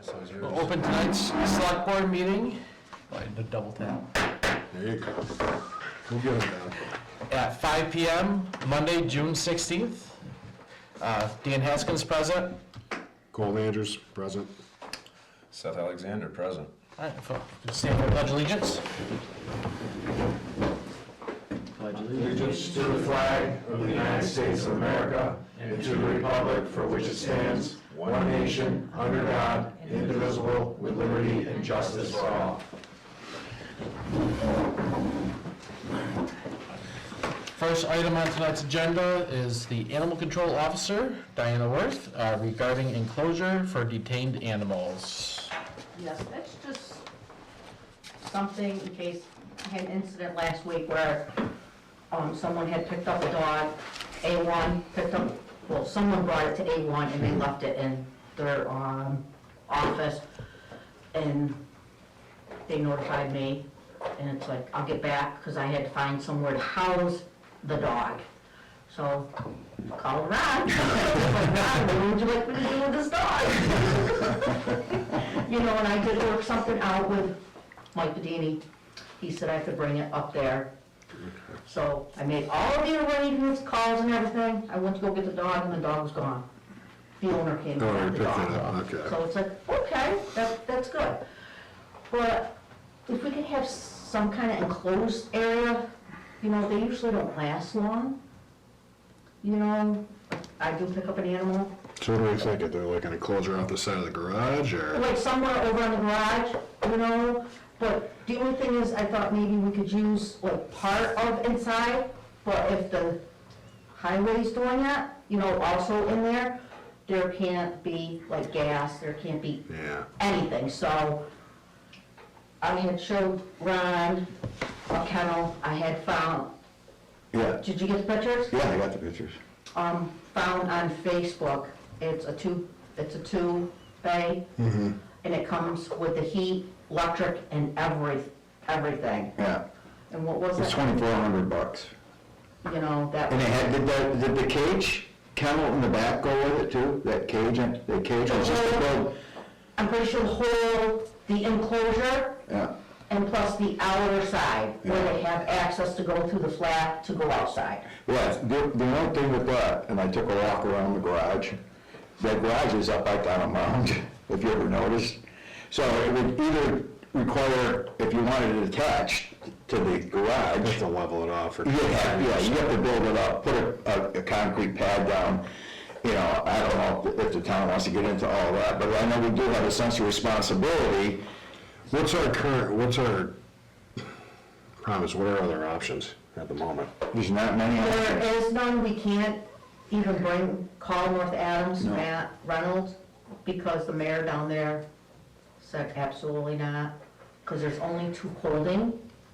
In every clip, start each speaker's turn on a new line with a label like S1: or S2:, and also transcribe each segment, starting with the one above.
S1: So is yours.
S2: We'll open tonight's select board meeting. Go ahead and double tap.
S1: There you go. We'll get them down.
S2: At 5 p.m., Monday, June 16th. Dan Haskins present.
S1: Cole Andrews, present.
S3: Seth Alexander, present.
S2: All right, stand for pledge allegiance.
S4: Allegiance to the flag of the United States of America and to the republic for which it stands, one nation, under God, indivisible, with liberty and justice for all.
S2: First item on tonight's agenda is the Animal Control Officer, Diana Worth, regarding enclosure for detained animals.
S5: Yes, that's just something in case I had an incident last week where someone had picked up a dog, someone brought it to A1 and they left it in their office, and they notified me, and it's like, I'll get back, because I had to find somewhere to house the dog. So, called Ron. Ron, what would you like me to do with this dog? You know, and I did work something out with Mike Bedini. He said I could bring it up there. So I made all of the arrangements, calls and everything. I went to go get the dog and the dog was gone. The owner came
S1: Oh,
S5: and
S1: you
S5: got the
S1: picked
S5: dog.
S1: it up, okay.
S5: So it's like, okay, that's good. But if we could have some kind of enclosed area, you know, they usually don't last long. You know, I do pick up an animal.
S1: So what do we think? Is there like an enclosure off the side of the garage, or?
S5: Like somewhere over in the garage, you know, but the only thing is, I thought maybe we could use like part of inside, but if the highway's doing that, you know, also in there, there can't be like gas, there can't be
S1: Yeah.
S5: anything, so I had showed Ron a kennel I had found.
S4: Yeah,
S5: Did you get the pictures?
S4: yeah, I got the pictures.
S5: Found on Facebook. It's a two bay, and it comes with the heat, electric, and everything.
S4: Yeah,
S5: And what was
S4: it's
S5: it?
S4: $2,400.
S5: You know, that.
S4: And it had, did the cage kennel in the back go with it too? That cage, the cage was just to build?
S5: I'm pretty sure the whole, the enclosure,
S4: Yeah,
S5: and plus the outer side, where they have access to go through the flat to go outside.
S4: yeah, the one thing with that, and I took a walk around the garage, that garage is up like on a mound, if you ever noticed. So it would either require, if you wanted it attached to the garage,
S1: Just to level it off, or?
S4: you have to build it up, put a concrete pad down. You know, I don't know if the town wants to get into all that, but I know we do have a sense of responsibility.
S1: What's our promise, what are other options at the moment?
S4: There's not many
S5: There
S4: options.
S5: is none, we can't even call North Adams,
S4: No.
S5: Matt Reynolds, because the mayor down there said absolutely not, because there's only 2 holding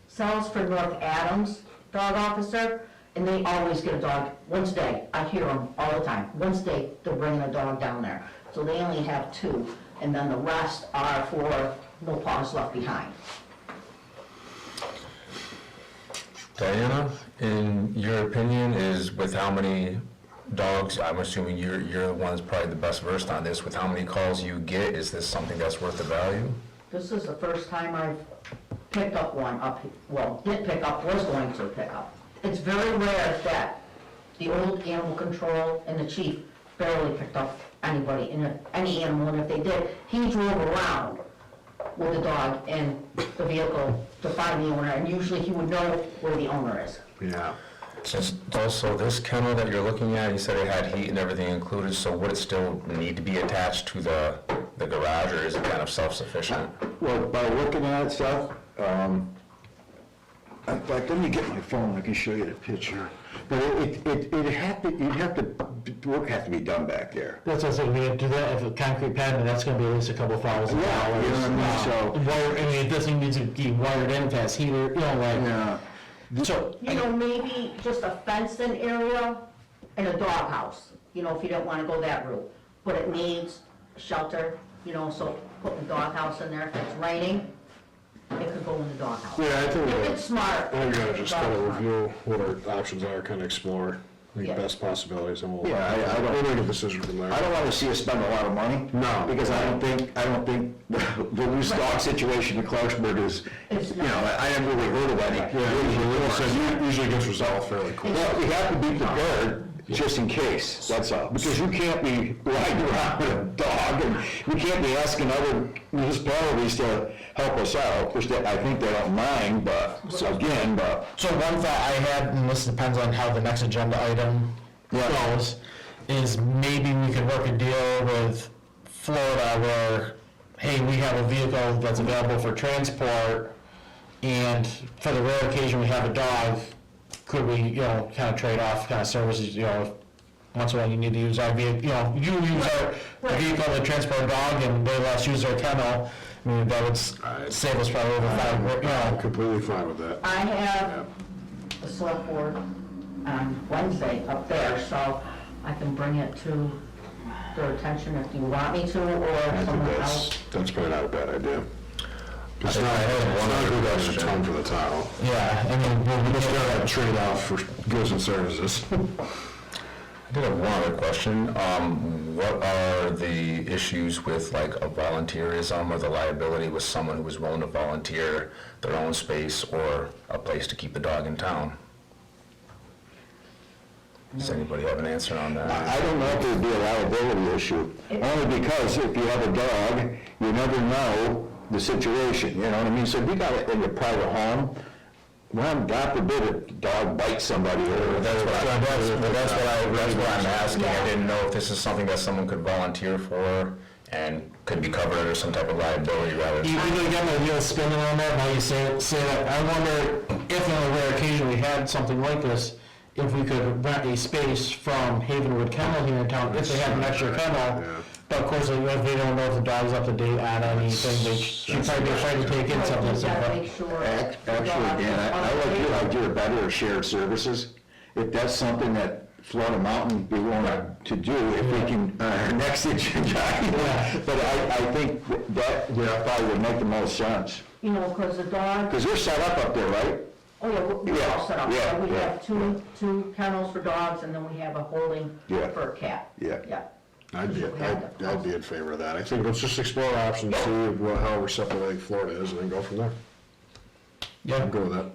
S5: cells for North Adams dog officer, and they always get a dog once a day. I hear them all the time. Once a day, they're bringing a dog down there. So they only have 2, and then the rest are for no paws left behind.
S3: Diana, in your opinion, is with how many dogs, I'm assuming you're the one that's probably the best versed on this, with how many calls you get, is this something that's worth the value?
S5: This is the first time I've picked up one up, well, did pick up, was going to pick up. It's very rare that the old animal control and the chief barely picked up anybody, any animal, and if they did, he drove around with the dog in the vehicle to find the owner, and usually he would know where the owner is.
S1: Yeah.
S3: Since also this kennel that you're looking at, you said it had heat and everything included, so would it still need to be attached to the garage, or is it kind of self-sufficient?
S4: Well, by looking at it, Seth, in fact, let me get my phone, I can show you the picture. But work has to be done back there.
S2: That's what I said, we have to do that, if a concrete pad, and that's gonna be at least a couple $1,000.
S4: Yeah, you know what I mean, so-
S2: Wire, I mean, it doesn't need to be wired in, if it has heater, you know, like.
S4: Yeah.
S2: So,
S5: You know, maybe just a fenced-in area and a doghouse, you know, if you don't want to go that route. But it needs shelter, you know, so put the doghouse in there. If it's raining, it could go in the doghouse.
S1: Yeah, I think
S5: If it's smart.
S1: I think we gotta just kind of
S5: dog smart.
S1: review what our options are, kind of explore. Make
S5: Yeah.
S1: best possibilities, and we'll.
S4: Yeah, I don't-
S1: We'll make a decision from there.
S4: I don't wanna see us spend a lot of money.
S1: No.
S4: Because I don't think the loose dog situation in Clarksburg is,
S5: It's
S4: you know, I haven't really heard of any.
S1: Yeah, usually gets resolved fairly quick.
S4: Well, we have to be prepared, just in case, that's all. Because you can't be riding around with a dog, and we can't be asking other municipalities to help us out, which I think they don't mind, but, again, but.
S2: So one thought I had, and this depends on how the next agenda item goes, is maybe we could work a deal with Florida where, hey, we have a vehicle that's available for transport, and for the rare occasion we have a dog, could we, you know, kind of trade off kind of services, you know, once in a while you need to use our vehicle, you know, you use our vehicle to transport a dog and they let us use their kennel. I mean, that would save us probably over
S1: I'm
S2: $5,
S1: completely fine with that.
S5: I have the select board on Wednesday up there, so I can bring it to their attention if you want me to, or
S1: I think
S5: someone else.
S1: that's probably not a bad idea. It's
S3: I
S1: not,
S3: had
S1: it's
S3: one
S1: not
S3: other
S1: a good extra
S3: question.
S1: ton for the town.
S2: Yeah, I mean,
S1: We just gotta trade off for goods and services.
S3: I did have one other question. What are the issues with like a volunteerism or the liability with someone who was willing to volunteer their own space or a place to keep a dog in town? Does anybody have an answer on that?
S4: I don't know if there'd be a liability issue, only because if you have a dog, you never know the situation, you know what I mean? So if you got it in your private home, well, God forbid a dog bites somebody or.
S3: That's what I'm asking. I didn't know if this is something that someone could volunteer for and could be covered under some type of liability rather.
S2: you really got my wheels spinning on that, now you say that. I wonder if on a rare occasion we had something like this, if we could rent a space from Havenwood Kennel here in town, if they had an extra kennel.
S1: Yeah.
S2: But of course, if they don't know if the dog's up to date on anything, they should probably be afraid to take in something.
S5: We gotta
S2: But
S5: make sure.
S4: Actually, Dan, I like your idea better, shared services. If that's something that Florida Mountain would be willing to do, if we can, our next agenda. But I think that probably would make the most sense.
S5: You know, because the dog,
S4: Because they're set up there, right?
S5: oh yeah, we're all set up.
S4: Yeah,
S5: So we
S4: yeah,
S5: have two kennels for dogs, and then we have a holding
S4: Yeah.
S5: for a cat.
S4: Yeah.
S5: Yeah.
S1: I'd be in favor of that. I think let's just explore options, see how receptive Florida is, and then go from there.
S2: yeah,
S1: I'm good with that.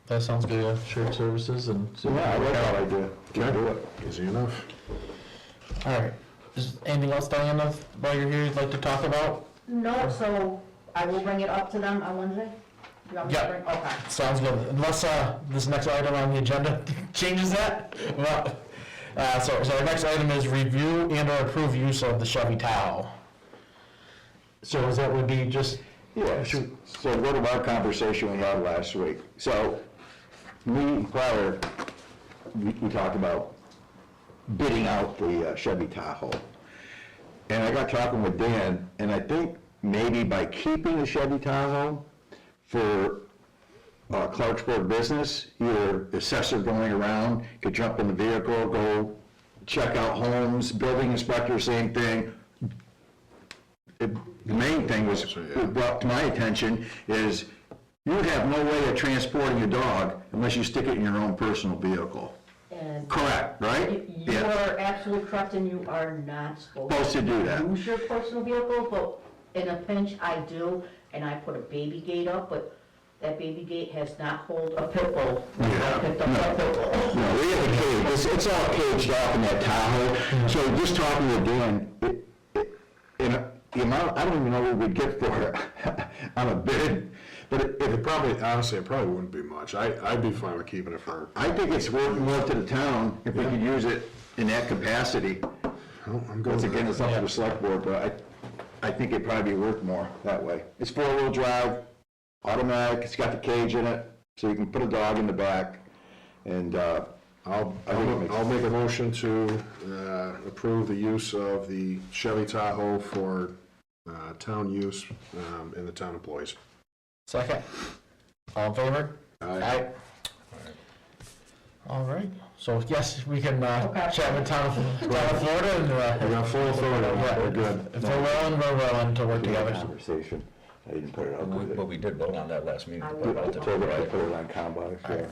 S2: that sounds good. Shared services and.
S4: Yeah, I like that idea. Can do it.
S1: Easy enough.
S2: All right. Is anything else, Diana, while you're here, you'd like to talk about?
S5: No, so I will bring it up to them on Wednesday? You want me to
S2: Yeah.
S5: bring- Okay.
S2: Sounds good. Unless this next item on the agenda changes that. Well, so our next item is review and or approve use of the Chevy Tahoe. So is that would be just,
S4: Yeah, so what about our conversation we had last week? So, we talked about bidding out the Chevy Tahoe. And I got talking with Dan, and I think maybe by keeping the Chevy Tahoe for Clarksburg business, your assessor going around could jump in the vehicle, go check out homes, building inspector, same thing. The main thing was brought to my attention is you have no way of transporting a dog unless you stick it in your own personal vehicle.
S5: And
S4: Correct, right?
S5: you
S4: Yeah.
S5: are absolutely correct, and you are not
S4: Supposed to do that.
S5: use your personal vehicle, but in a pinch, I do, and I put a baby gate up, but that baby gate has not hold a pit bull. I picked up a pit bull.
S4: No, we have a cage, it's all caged off in that Tahoe. So just talking with Dan, the amount, I don't even know what we'd get for it on a bid, but
S1: It probably, honestly, it probably wouldn't be much. I'd be fine with keeping it for,
S4: I think it's worth more to the town if we could use it in that capacity.
S1: I'm good
S4: Once
S1: with
S4: again,
S1: that.
S4: it's up to the select board, but I think it'd probably be worth more that way. It's four-wheel drive, automatic, it's got the cage in it, so you can put a dog in the back, and,
S1: I'll
S4: makes
S1: make a motion to approve the use of the Chevy Tahoe for town use in the town employees.
S2: second? All in favor?
S1: Aye.
S2: All right. So yes, we can
S5: Okay.
S2: chat with town of Florida and
S1: We got full authority, we're good.
S2: if we're willing to work together.
S4: conversation. I didn't put it up with it.
S3: But we did vote on that last meeting.
S5: I
S3: to
S5: will.
S3: put it out to
S4: Put
S3: bid,
S4: it
S3: right?
S4: put it on Combox, yeah.
S5: Okay.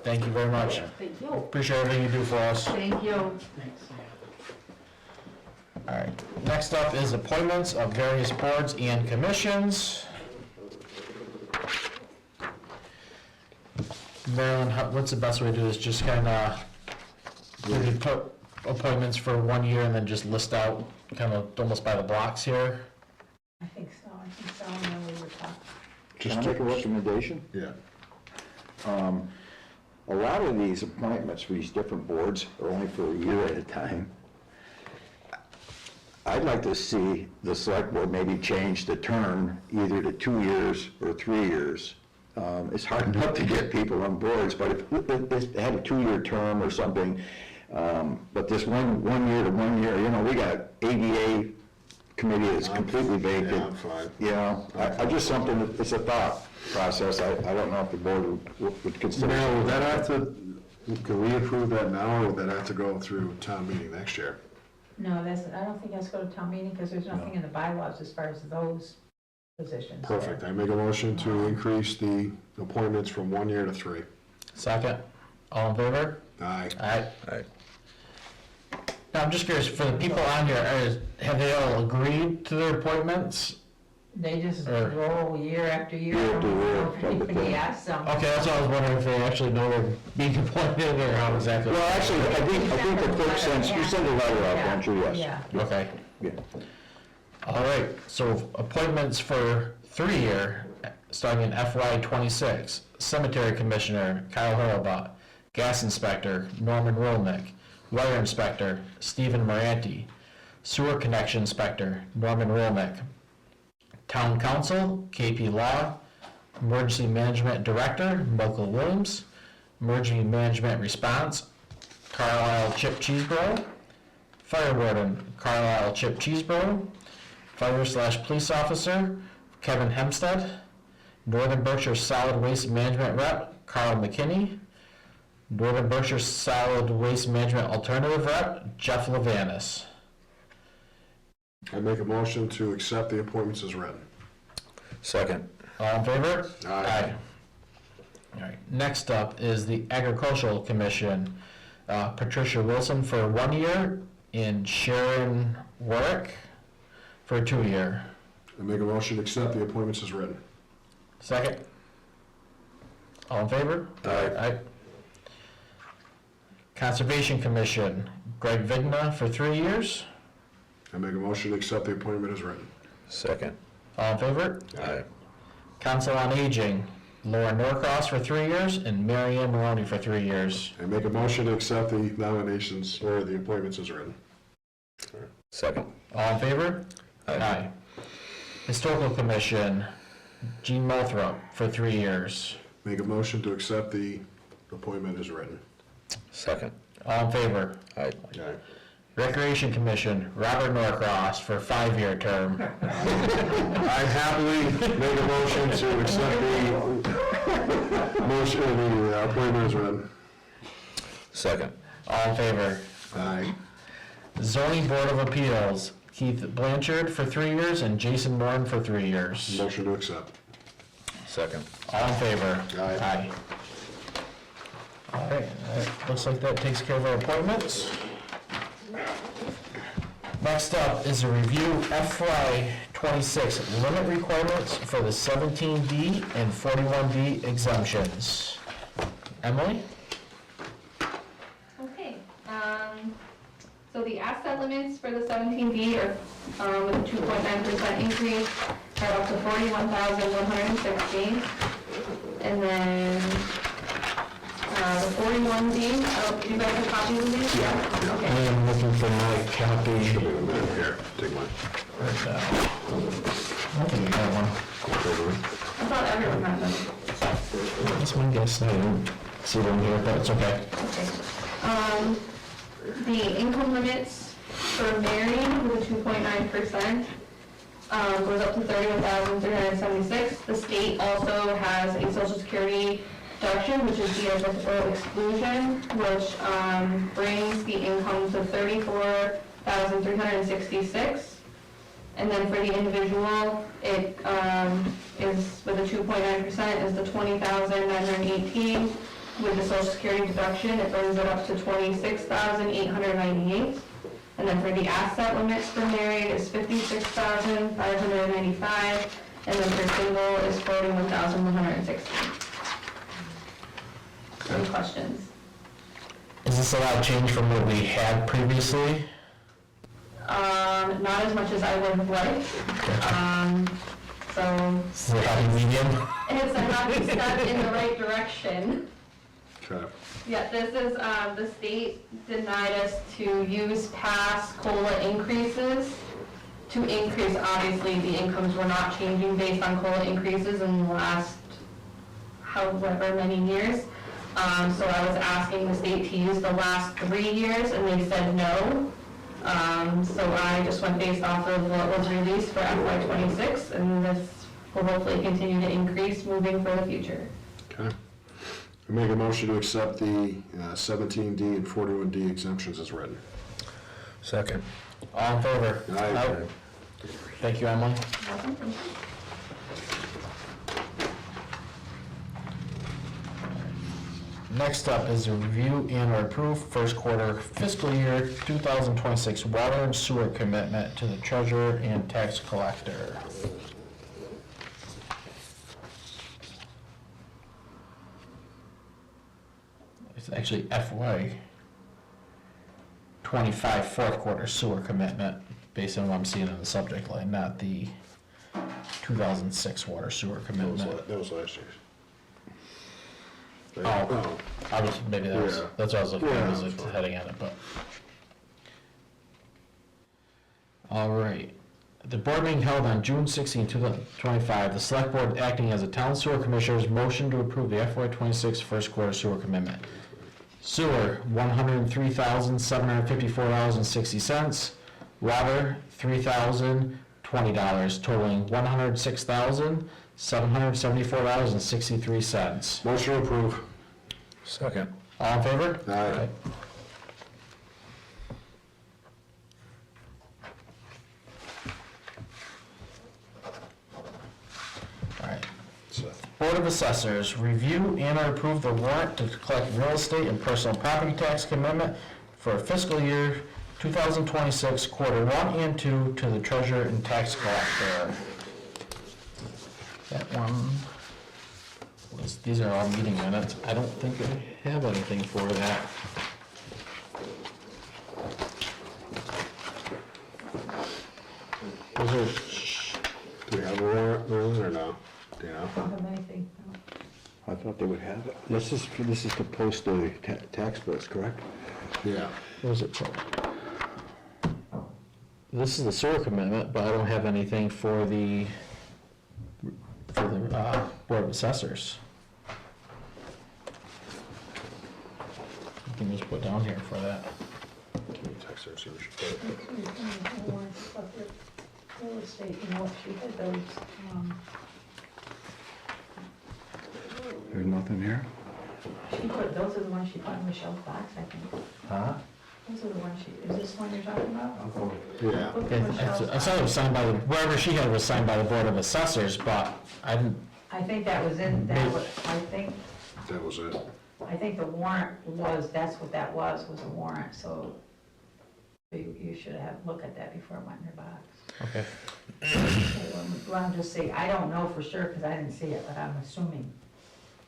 S2: Thank you very much.
S5: Thank you.
S2: Appreciate everything you do for us.
S5: Thank you.
S2: All right, next up is appointments of various boards and commissions. Marilyn, what's the best way to do this? Just kind of, we put appointments for 1 year and then just list out kind of almost by the blocks here?
S6: I think so, and then we were talking.
S4: Can I make a recommendation?
S1: Yeah.
S4: A lot of these appointments for these different boards are only for a year at a time. I'd like to see the select board maybe change the term either to 2 years or 3 years. It's hard enough to get people on boards, but if they had a 2-year term or something, but this one year to 1 year, you know, we got ADA committee that's completely
S1: Yeah,
S4: vacant.
S1: I'm fine.
S4: You know, I just something, it's a thought process. I don't know if the board would consider.
S1: Now, would that have to, can we approve that now, or would that have to go through town meeting next year?
S6: No, I don't think that's go to town meeting, because there's nothing in the bylaws as far as those positions.
S1: Perfect. I make a motion to increase the appointments from 1 year to 3.
S2: Second, all in favor?
S1: Aye.
S2: Aye.
S3: Right.
S2: Now, I'm just curious, for the people on here, have they all agreed to their appointments?
S6: They just
S2: Or-
S6: roll year after year.
S4: Year after year, type of
S6: Anybody
S4: thing.
S6: asks them.
S2: Okay, that's what I was wondering, if they actually know they're being appointed or how exactly.
S4: Well, actually, I think the clerk sends, you send a letter out, don't you? Yes.
S6: Yeah.
S2: Okay.
S4: Yeah.
S2: All right, so appointments for 3-year, starting in FY '26. Cemetery Commissioner, Kyle Hurlbut. Gas Inspector, Norman Rolnick. Wire Inspector, Stephen Moranti. Sewer Connection Inspector, Norman Rolnick. Town Council, KP Law. Emergency Management Director, Michael Williams. Emergency Management Response, Carlisle Chip Cheeseboro. Fire Warden, Carlisle Chip Cheeseboro. Fire/Police Officer, Kevin Hempstead. Northern Berkshire Solid Waste Management Rep, Carl McKinney. Northern Berkshire Solid Waste Management Alternative Rep, Jeff Levanis.
S1: I make a motion to accept the appointments as written.
S3: Second.
S2: All in favor?
S1: Aye.
S2: All right, next up is the Agricultural Commission. Patricia Wilson for 1 year and Sharon Warwick for a 2-year.
S1: I make a motion to accept the appointments as written.
S2: Second? All in favor?
S1: Aye.
S2: Conservation Commission, Greg Vigna for 3 years.
S1: I make a motion to accept the appointment as written.
S3: Second.
S2: All in favor?
S3: Aye.
S2: Council on Aging, Laura Norcross for 3 years and Marianne Maloney for 3 years.
S1: I make a motion to accept the nominations or the appointments as written.
S3: Second.
S2: All in favor?
S3: Aye.
S2: Historical Commission, Gene Moulthrop for 3 years.
S1: Make a motion to accept the appointment as written.
S3: Second.
S2: All in favor?
S3: Aye.
S1: Aye.
S2: Recreation Commission, Robert Norcross for 5-year term.
S1: I happily make a motion to accept the appointment as written.
S3: Second.
S2: All in favor?
S1: Aye.
S2: Zoning Board of Appeals, Keith Blanchard for 3 years and Jason Moran for 3 years.
S1: Motion to accept.
S3: Second.
S2: All in favor?
S1: Aye.
S2: All right, looks like that takes care of our appointments. Next up is a review FY '26 limit requirements for the 17D and 41D exemptions. Emily?
S7: Okay, so the asset limits for the 17D are, with a 2.9% increase, are up to 41,160. And then, the 41D, do you guys have copies of these? Yeah. Okay.
S2: I'm looking for my copy.
S1: Here, take mine.
S2: I think we got one.
S7: I thought everyone had them.
S2: This one gets, I didn't see them here, but it's okay.
S7: Okay. The income limits for married with a 2.9%, goes up to 31,376. The state also has a social security deduction, which is the deductible exclusion, which, brings the income to 34,366. And then for the individual, it is with a 2.9% is the $20,918. With the social security deduction, it brings it up to $26,898. And then for the asset limits for married is $56,595. And then for single is $41,160. Any questions?
S2: Is this a lot of change from what we had previously?
S7: Not as much as I would have liked. So
S2: Is it a happy medium?
S7: it's a happy step in the right direction.
S1: Okay.
S7: Yeah, this is, the state denied us to use past COLA increases to increase, obviously, the incomes were not changing based on COLA increases in the last however many years. So I was asking the state to use the last 3 years, and they said no. So I just went based off of what was released for FY '26, and this will hopefully continue to increase moving for the future.
S1: Okay. I make a motion to accept the 17D and 41D exemptions as written.
S3: Second.
S2: All in favor?
S1: Aye.
S2: Thank you, Emily.
S7: Welcome. Thank you.
S2: Next up is a review and or approve first quarter fiscal year 2026 water and sewer commitment to the treasurer and tax collector. It's actually FY '25 fourth quarter sewer commitment, based on what I'm seeing in the subject line, not the 2006 water sewer commitment.
S1: That was last year's.
S2: Oh. I was, maybe that was,
S1: Yeah.
S2: that's what I was looking
S1: Yeah,
S2: at, was
S1: that's
S2: it
S1: fine.
S2: heading at it, but. All right. The board meeting held on June 16, 2025, the select board acting as a town sewer commissioners motion to approve the FY '26 first quarter sewer commitment. Sewer, $103,754.60. Water, $3,020, totaling $106,774.63.
S1: Motion to approve.
S3: Second.
S2: All in favor?
S1: Aye.
S2: All right.
S1: So,
S2: Board of Assessors, review and or approve the warrant to collect real estate and personal property tax commitment for fiscal year 2026, quarter 1 and 2 to the treasurer and tax collector. That one was, these are all meeting minutes. I don't think I have anything for that.
S1: do we have a warrant, Marilyn, or no? Do you know?
S6: I don't have anything, no.
S4: I thought they would have it. This is to post the tax bills, correct?
S1: Yeah.
S2: What was it for? This is the sewer commitment, but I don't have anything for the Board of Assessors. You can just put down here for that.
S1: Text her, see what she put.
S6: Real estate, you know, she had those,
S4: There's nothing here?
S6: she put, those are the ones she put in Michelle's box, I think.
S2: Huh?
S6: Those are the ones she, is this one you're talking about?
S1: Yeah.
S6: Look at Michelle's
S2: I thought it was signed by the, wherever she had it was signed by the Board of Assessors, but I didn't,
S6: I think that was in, that was, I think the warrant was, that's what that was a warrant, so you should have, look at that before it went in your box.
S2: okay.
S6: Well, I'm just saying, I don't know for sure, because I didn't see it, but I'm assuming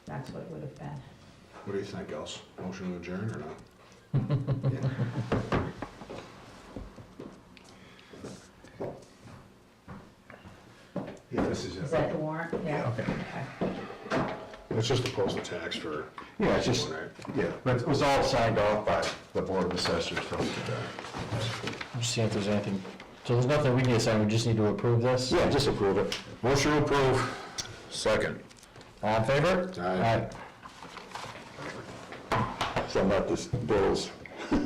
S6: that's what it would have been.
S1: What do you think, else? Motion to adjourn or not?
S4: Yeah, this is
S6: Is that the warrant? Yeah.
S2: Okay.
S1: It's just to post the tax for.
S4: Yeah, it's just,
S1: Right.
S4: yeah, but it was all signed off by the Board of Assessors.
S2: I'm just seeing if there's anything, so there's nothing we need to sign, we just need to approve this?
S4: Yeah, just approve it.
S1: Motion to approve.
S3: Second.
S2: All in favor?
S1: Aye.
S4: So about this bills.
S2: All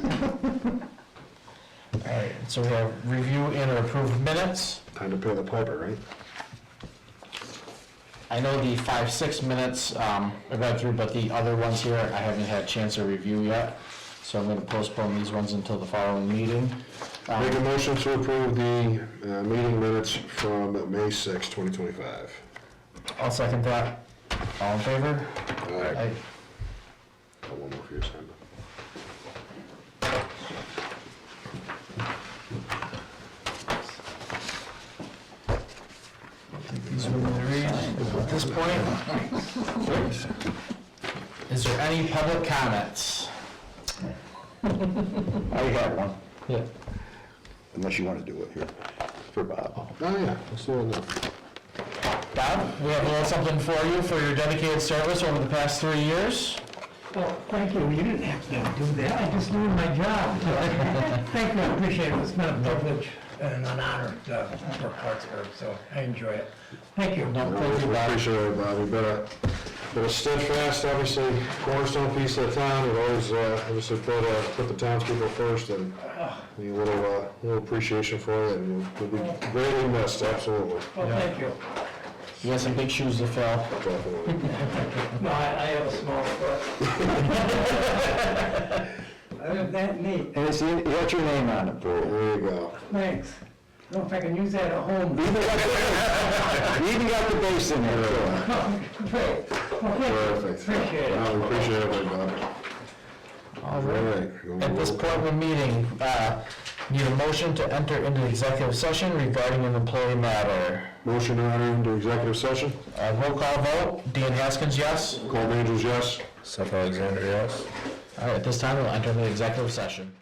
S2: right, so we have review and or approve minutes.
S1: Time to pay the piper, right?
S2: I know the 5-6 minutes I read through, but the other ones here, I haven't had a chance to review yet. So I'm gonna postpone these ones until the following meeting.
S1: Make a motion to approve the meeting minutes from May 6, 2025.
S2: I'll second that. All in favor?
S1: Aye. Got one more for you, Sandra.
S2: These are the reads. At this point, is there any public comments?
S4: I have one,
S2: Yeah.
S4: unless you want to do it here, for Bob.
S1: Oh, yeah, let's do it now.
S2: Bob, we have a little something for you for your dedicated service over the past 3 years.
S8: Well, thank you. You didn't have to do that. I just doing my job. Thank you. I appreciate it. It's been a privilege and an honor to work Clarksburg, so I enjoy it. Thank you.
S2: Thank you,
S1: We
S2: Bob.
S1: appreciate it, Bob. You've been a steadfast, obviously, cornerstone piece of the town. You've always, obviously put the townspeople first, and a little appreciation for it, and you'll be greatly missed, absolutely.
S8: Well, thank you.
S2: You got some big shoes to fill.
S1: Definitely.
S8: No, I have a small foot. That neat.
S4: And it's, you got your name on it, bro.
S1: There you go.
S8: Thanks. I don't know if I can use that at home.
S4: You even got the bass in there, too.
S8: Great. Well, thank you.
S1: Perfect.
S8: Appreciate it.
S1: No, we appreciate it, Bob.
S2: All
S1: All
S2: right.
S1: right.
S2: At this point of the meeting, need a motion to enter into executive session regarding an employee matter.
S1: Motion to enter into executive session.
S2: Roll call vote, Dan Haskins, yes?
S1: Cole Majors, yes.
S3: Seth Alexander, yes?
S2: All right, at this time, we'll enter the executive session.